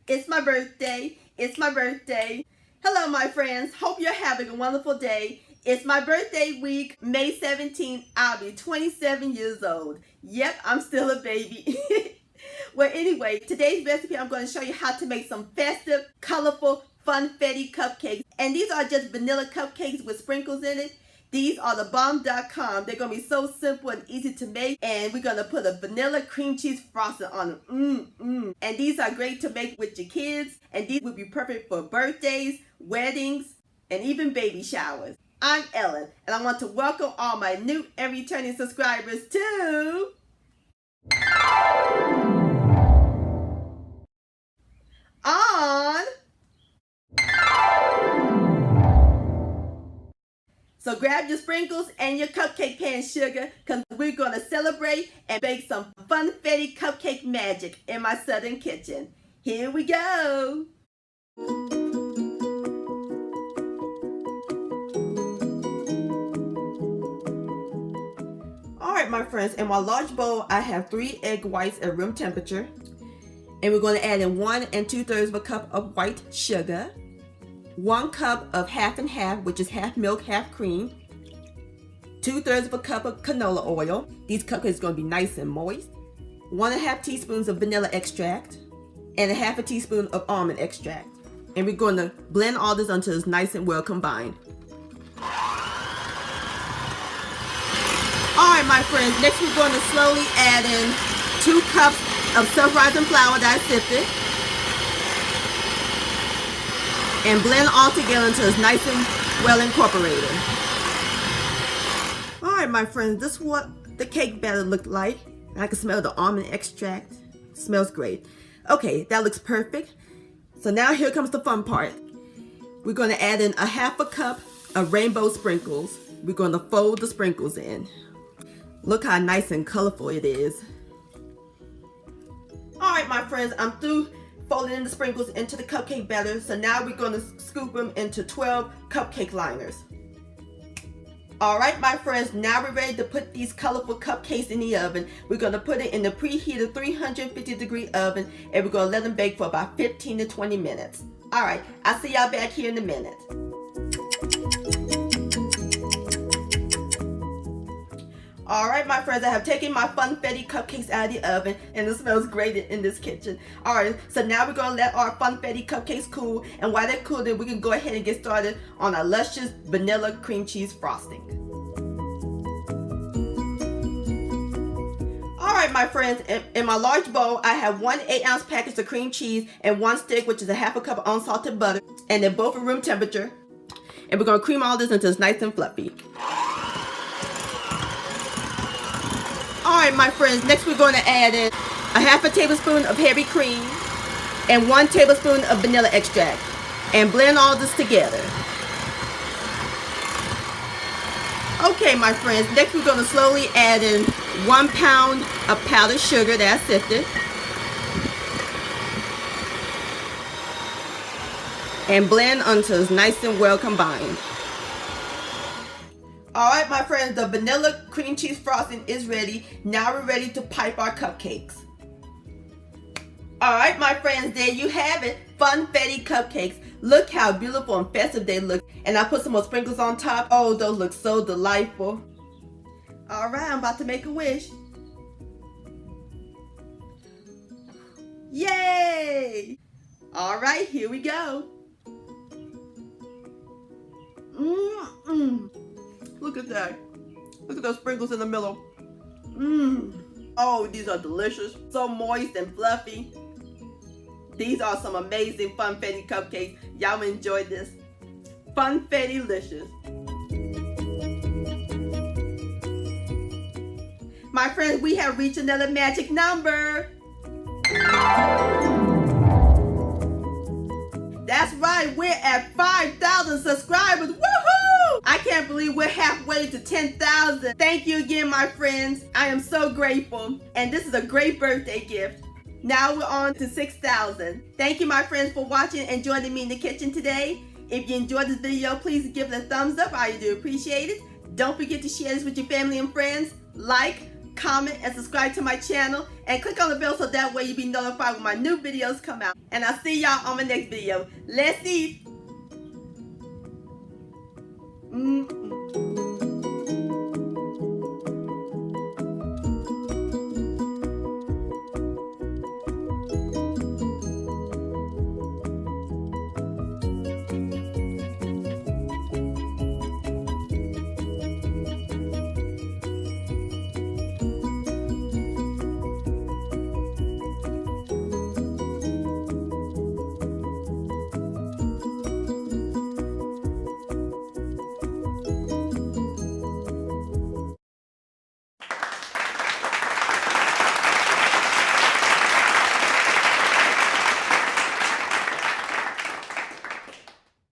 It's my birthday. It's my birthday. Hello, my friends. Hope you're having a wonderful day. It's my birthday week, May 17th. I'll be 27 years old. Yep, I'm still a baby. Well, anyway, today's recipe, I'm going to show you how to make some festive, colorful Funfetti cupcakes. And these are just vanilla cupcakes with sprinkles in it. These are the bomb.com. They're going to be so simple and easy to make. And we're going to put a vanilla cream cheese frosting on them. And these are great to make with your kids. And these would be perfect for birthdays, weddings, and even baby showers. I'm Ellen, and I want to welcome all my new and returning subscribers to So grab your sprinkles and your cupcake pan sugar, because we're going to celebrate and bake some Funfetti cupcake magic in my southern kitchen. Here we go. Alright, my friends, in my large bowl I have 3 egg whites at room temperature. And we're going to add in 1 2/3 of a cup of white sugar, 1 cup of half and half, which is half milk, half cream, 2/3 of a cup of canola oil. These cupcakes are going to be nice and moist. 1 1/2 teaspoons of vanilla extract, and 1/2 teaspoon of almond extract. And we're going to blend all this until it's nice and well combined. Alright, my friends, next we're going to slowly add in 2 cups of self-rising flour that I sifted. And blend all together until it's nice and well incorporated. Alright, my friends, this is what the cake batter looked like. I can smell the almond extract. It smells great. Okay, that looks perfect. So now here comes the fun part. We're going to add in 1/2 cup of rainbow sprinkles. We're going to fold the sprinkles in. Look how nice and colorful it is. Alright, my friends, I'm through folding in the sprinkles into the cupcake batter. So now we're going to scoop them into 12 cupcake liners. Alright, my friends, now we're ready to put these colorful cupcakes in the oven. We're going to put it in the preheated 350-degree oven, and we're going to let them bake for about 15 to 20 minutes. Alright, I'll see y'all back here in a minute. Alright, my friends, I have taken my Funfetti cupcakes out of the oven, and it smells great in this kitchen. Alright, so now we're going to let our Funfetti cupcakes cool, and while they're cooling, we can go ahead and get started on our luscious vanilla cream cheese frosting. Alright, my friends, in my large bowl, I have 1 8-ounce package of cream cheese and 1 stick, which is 1/2 cup of unsalted butter, and they're both at room temperature. And we're going to cream all this until it's nice and fluffy. Alright, my friends, next we're going to add in 1/2 tablespoon of heavy cream and 1 tablespoon of vanilla extract, and blend all this together. Okay, my friends, next we're going to slowly add in 1 pound of powdered sugar that I sifted, and blend until it's nice and well combined. Alright, my friends, the vanilla cream cheese frosting is ready. Now we're ready to pipe our cupcakes. Alright, my friends, there you have it. Funfetti cupcakes. Look how beautiful and festive they look. And I put some more sprinkles on top. Oh, those look so delightful. Alright, I'm about to make a wish. Yay! Alright, here we go. Look at that. Look at those sprinkles in the middle. Oh, these are delicious. So moist and fluffy. These are some amazing Funfetti cupcakes. Y'all enjoy this. Funfetti-licious. My friends, we have reached another magic number. That's right, we're at 5,000 subscribers. Woohoo! I can't believe we're halfway to 10,000. Thank you again, my friends. I am so grateful. And this is a great birthday gift. Now we're on to 6,000. Thank you, my friends, for watching and joining me in the kitchen today. If you enjoyed this video, please give it a thumbs up. I do appreciate it. Don't forget to share this with your family and friends. Like, comment, and subscribe to my channel. And click on the bell so that way you'll be notified when my new videos come out. And I'll see y'all on my next video. Let's eat.